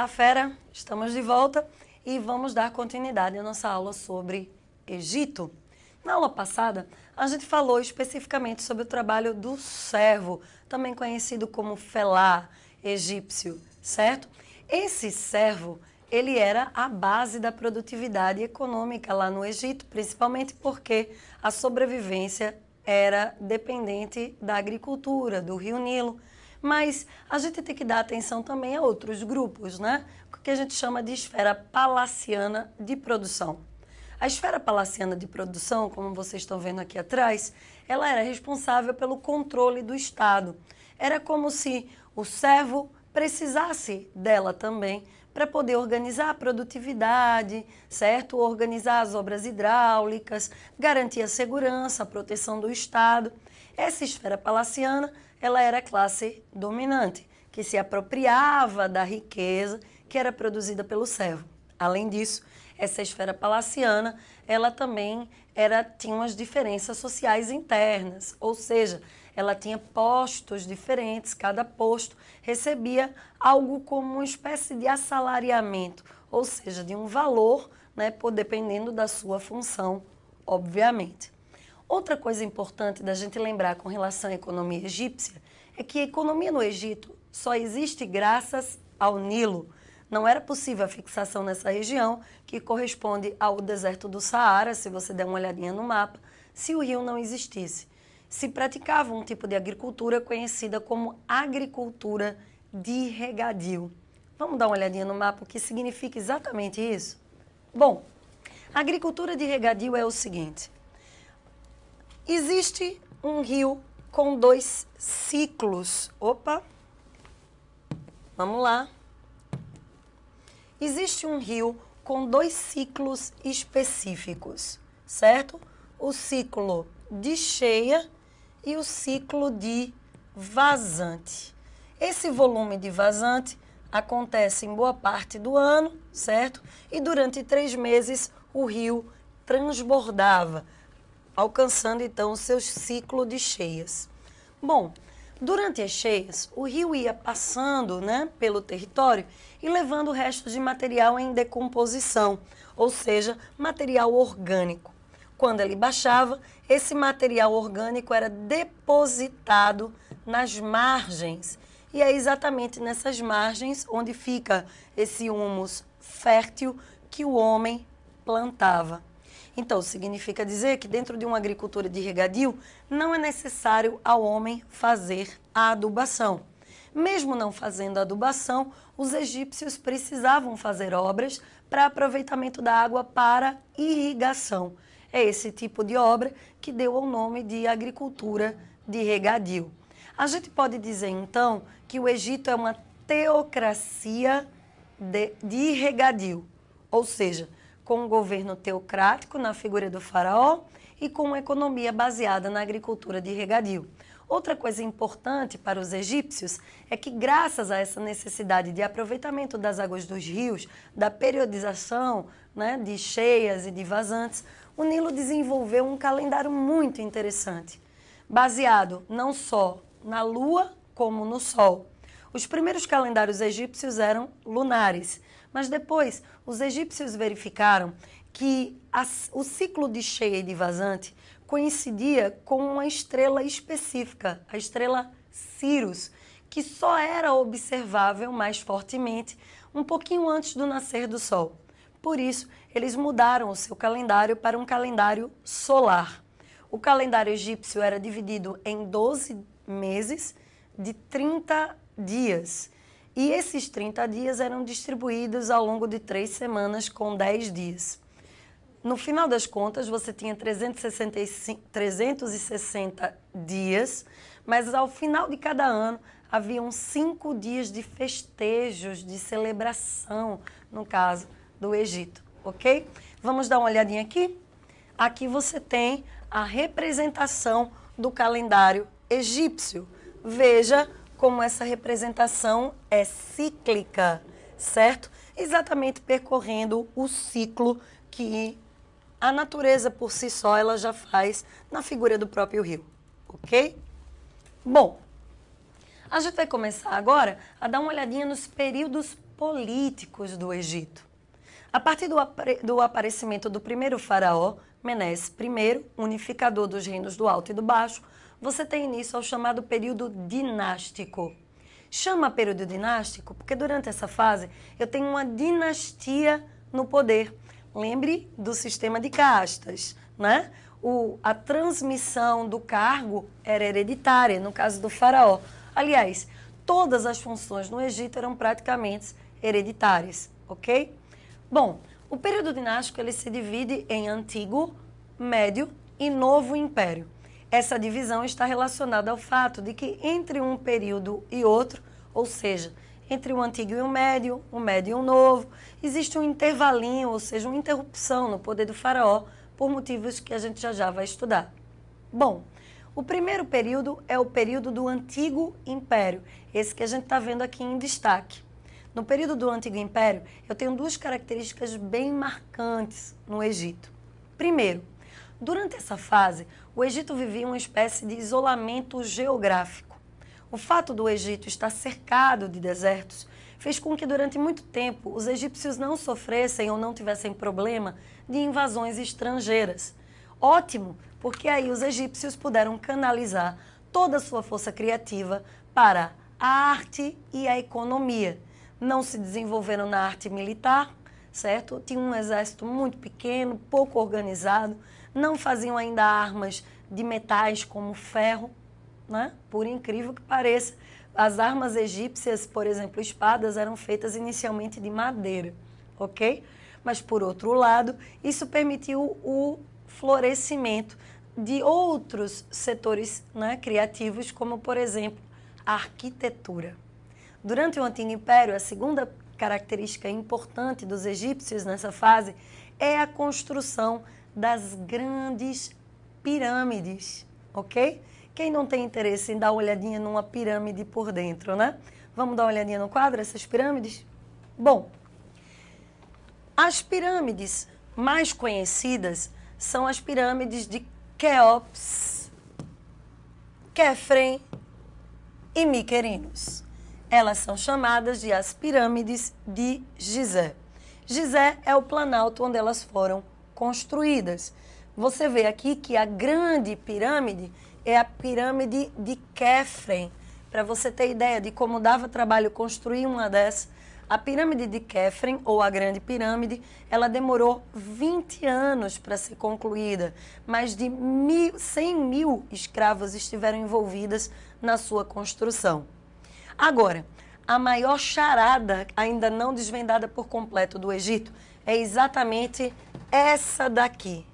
Olá, fera! Estamos de volta e vamos dar continuidade à nossa aula sobre Egito. Na aula passada, a gente falou especificamente sobre o trabalho do servo, também conhecido como felá egípcio, certo? Esse servo, ele era a base da produtividade econômica lá no Egito, principalmente porque a sobrevivência era dependente da agricultura, do Rio Nilo. Mas a gente tem que dar atenção também a outros grupos, né? O que a gente chama de esfera palaciana de produção. A esfera palaciana de produção, como vocês estão vendo aqui atrás, ela era responsável pelo controle do Estado. Era como se o servo precisasse dela também para poder organizar a produtividade, certo? Organizar as obras hidráulicas, garantir a segurança, a proteção do Estado. Essa esfera palaciana, ela era a classe dominante, que se apropriava da riqueza que era produzida pelo servo. Além disso, essa esfera palaciana, ela também tinha umas diferenças sociais internas, ou seja, ela tinha postos diferentes, cada posto recebia algo como uma espécie de assalariamento, ou seja, de um valor, né, dependendo da sua função, obviamente. Outra coisa importante da gente lembrar com relação à economia egípcia é que a economia no Egito só existe graças ao Nilo. Não era possível a fixação nessa região, que corresponde ao deserto do Saara, se você der uma olhadinha no mapa, se o rio não existisse. Se praticava um tipo de agricultura conhecida como agricultura de regadio. Vamos dar uma olhadinha no mapa, o que significa exatamente isso? Bom, a agricultura de regadio é o seguinte: existe um rio com 2 ciclos. Opa! Vamos lá. Existe um rio com 2 ciclos específicos, certo? O ciclo de cheia e o ciclo de vazante. Esse volume de vazante acontece em boa parte do ano, certo? E durante 3 meses o rio transbordava, alcançando então o seu ciclo de cheias. Bom, durante as cheias, o rio ia passando, né, pelo território e levando restos de material em decomposição, ou seja, material orgânico. Quando ele baixava, esse material orgânico era depositado nas margens. E é exatamente nessas margens onde fica esse humus fértil que o homem plantava. Então, significa dizer que dentro de uma agricultura de regadio, não é necessário ao homem fazer a adubação. Mesmo não fazendo a adubação, os egípcios precisavam fazer obras para aproveitamento da água para irrigação. É esse tipo de obra que deu o nome de agricultura de regadio. A gente pode dizer, então, que o Egito é uma teocracia de regadio, ou seja, com um governo teocrático na figura do faraó e com uma economia baseada na agricultura de regadio. Outra coisa importante para os egípcios é que, graças a essa necessidade de aproveitamento das águas dos rios, da periodização, né, de cheias e de vazantes, o Nilo desenvolveu um calendário muito interessante, baseado não só na lua como no sol. Os primeiros calendários egípcios eram lunares, mas depois os egípcios verificaram que o ciclo de cheia e de vazante coincidia com uma estrela específica, a estrela Sirius, que só era observável mais fortemente um pouquinho antes do nascer do Sol. Por isso, eles mudaram o seu calendário para um calendário solar. O calendário egípcio era dividido em 12 meses de 30 dias. E esses 30 dias eram distribuídos ao longo de 3 semanas com 10 dias. No final das contas, você tinha 360 dias, mas ao final de cada ano haviam 5 dias de festejos, de celebração, no caso do Egito, ok? Vamos dar uma olhadinha aqui? Aqui você tem a representação do calendário egípcio. Veja como essa representação é cíclica, certo? Exatamente percorrendo o ciclo que a natureza por si só ela já faz na figura do próprio rio, ok? Bom, a gente vai começar agora a dar uma olhadinha nos períodos políticos do Egito. A partir do aparecimento do primeiro faraó, Menes I, unificador dos reinos do Alto e do Baixo, você tem início ao chamado período dinástico. Chama período dinástico porque durante essa fase eu tenho uma dinastia no poder. Lembre do sistema de castas, né? A transmissão do cargo era hereditária, no caso do faraó. Aliás, todas as funções no Egito eram praticamente hereditárias, ok? Bom, o período dinástico ele se divide em Antigo, Médio e Novo Império. Essa divisão está relacionada ao fato de que entre um período e outro, ou seja, entre o Antigo e o Médio e o Novo, existe um intervalinho, ou seja, uma interrupção no poder do faraó, por motivos que a gente já vai estudar. Bom, o primeiro período é o período do Antigo Império, esse que a gente está vendo aqui em destaque. No período do Antigo Império, eu tenho duas características bem marcantes no Egito. Primeiro, durante essa fase, o Egito vivia uma espécie de isolamento geográfico. O fato do Egito estar cercado de desertos fez com que durante muito tempo os egípcios não sofressem ou não tivessem problema de invasões estrangeiras. Ótimo, porque aí os egípcios puderam canalizar toda a sua força criativa para a arte e a economia. Não se desenvolveram na arte militar, certo? Tinham um exército muito pequeno, pouco organizado, não faziam ainda armas de metais como ferro, né? Por incrível que pareça, as armas egípcias, por exemplo, espadas, eram feitas inicialmente de madeira, ok? Mas, por outro lado, isso permitiu o florescimento de outros setores, né, criativos, como, por exemplo, a arquitetura. Durante o Antigo Império, a segunda característica importante dos egípcios nessa fase é a construção das grandes pirâmides, ok? Quem não tem interesse em dar uma olhadinha numa pirâmide por dentro, né? Vamos dar uma olhadinha no quadro, essas pirâmides? Bom, as pirâmides mais conhecidas são as pirâmides de Quéops, Quéfren e Miquerinos. Elas são chamadas de as pirâmides de Gizé. Gizé é o planalto onde elas foram construídas. Você vê aqui que a grande pirâmide é a pirâmide de Quéfren. Para você ter ideia de como dava trabalho construir uma dessas, a pirâmide de Quéfren, ou a grande pirâmide, ela demorou 20 anos para ser concluída. Mais de 100 mil escravos estiveram envolvidos na sua construção. Agora, a maior charada, ainda não desvendada por completo do Egito, é exatamente essa daqui,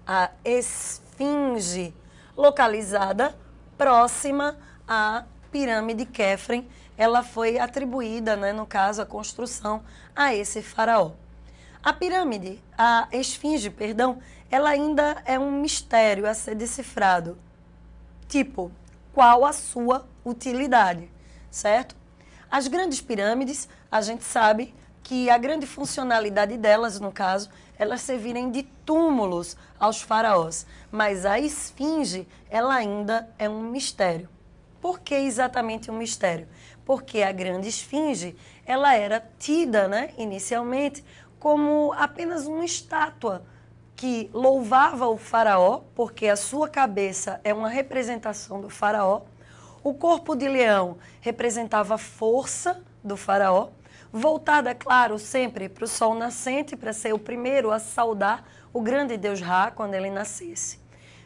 a Esfinge, localizada próxima à pirâmide Quéfren. Ela foi atribuída, né, no caso, a construção a esse faraó. A pirâmide, a Esfinge, perdão, ela ainda é um mistério a ser decifrado. Tipo, qual a sua utilidade, certo? As grandes pirâmides, a gente sabe que a grande funcionalidade delas, no caso, elas servirem de túmulos aos faraós. Mas a Esfinge, ela ainda é um mistério. Por que exatamente um mistério? Porque a grande Esfinge, ela era tida, né, inicialmente, como apenas uma estátua que louvava o faraó, porque a sua cabeça é uma representação do faraó. O corpo de leão representava a força do faraó, voltada, claro, sempre para o sol nascente, para ser o primeiro a saudar o grande deus Ra quando ele nascesse.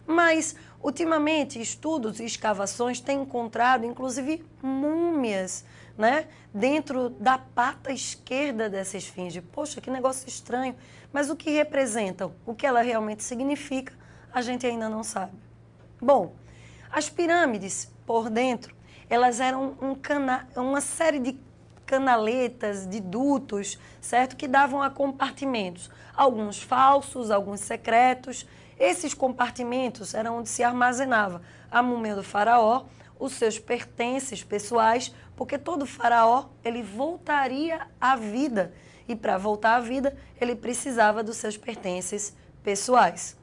Mas, ultimamente, estudos e escavações têm encontrado, inclusive, múmias, né, dentro da pata esquerda dessa esfinge. Poxa, que negócio estranho. Mas o que representam, o que ela realmente significa, a gente ainda não sabe. Bom, as pirâmides, por dentro, elas eram uma série de canaletas, de dutos, certo? Que davam a compartimentos, alguns falsos, alguns secretos. Esses compartimentos eram onde se armazenava a múmia do faraó, os seus pertences pessoais, porque todo faraó ele voltaria à vida e para voltar à vida ele precisava dos seus pertences pessoais.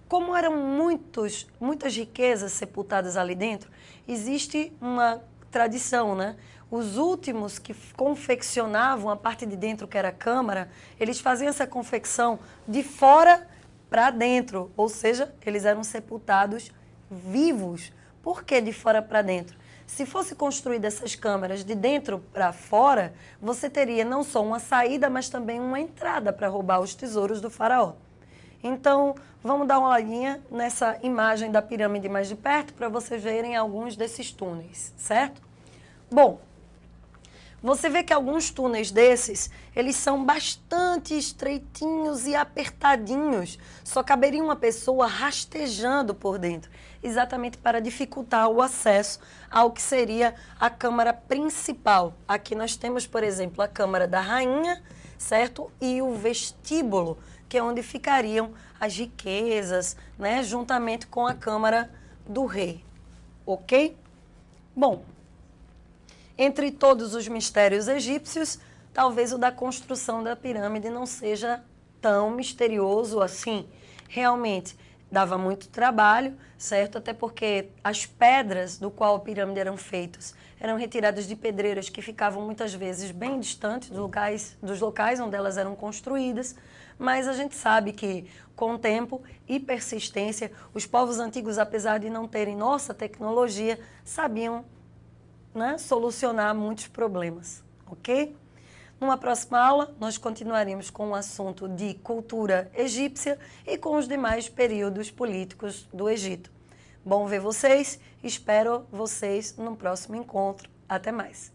Como eram muitas riquezas sepultadas ali dentro, existe uma tradição, né? os últimos que confeccionavam a parte de dentro, que era a câmara, eles faziam essa confecção de fora para dentro, ou seja, eles eram sepultados vivos. Por que de fora para dentro? Se fosse construída essas câmaras de dentro para fora, você teria não só uma saída, mas também uma entrada para roubar os tesouros do faraó. Então, vamos dar uma olhadinha nessa imagem da pirâmide mais de perto para vocês verem alguns desses túneis, certo? Bom, você vê que alguns túneis desses, eles são bastante estreitinhos e apertadinhos. Só caberia uma pessoa rastejando por dentro, exatamente para dificultar o acesso ao que seria a câmara principal. Aqui nós temos, por exemplo, a câmara da rainha, certo? E o vestíbulo, que é onde ficariam as riquezas, né? Juntamente com a câmara do rei, ok? Bom, entre todos os mistérios egípcios, talvez o da construção da pirâmide não seja tão misterioso assim. Realmente, dava muito trabalho, certo? Até porque as pedras do qual a pirâmide eram feitas eram retiradas de pedreiras que ficavam muitas vezes bem distantes dos locais onde elas eram construídas. Mas a gente sabe que, com o tempo e persistência, os povos antigos, apesar de não terem nossa tecnologia, sabiam, né, solucionar muitos problemas, ok? Numa próxima aula, nós continuaremos com o assunto de cultura egípcia e com os demais períodos políticos do Egito. Bom ver vocês, espero vocês no próximo encontro. Até mais!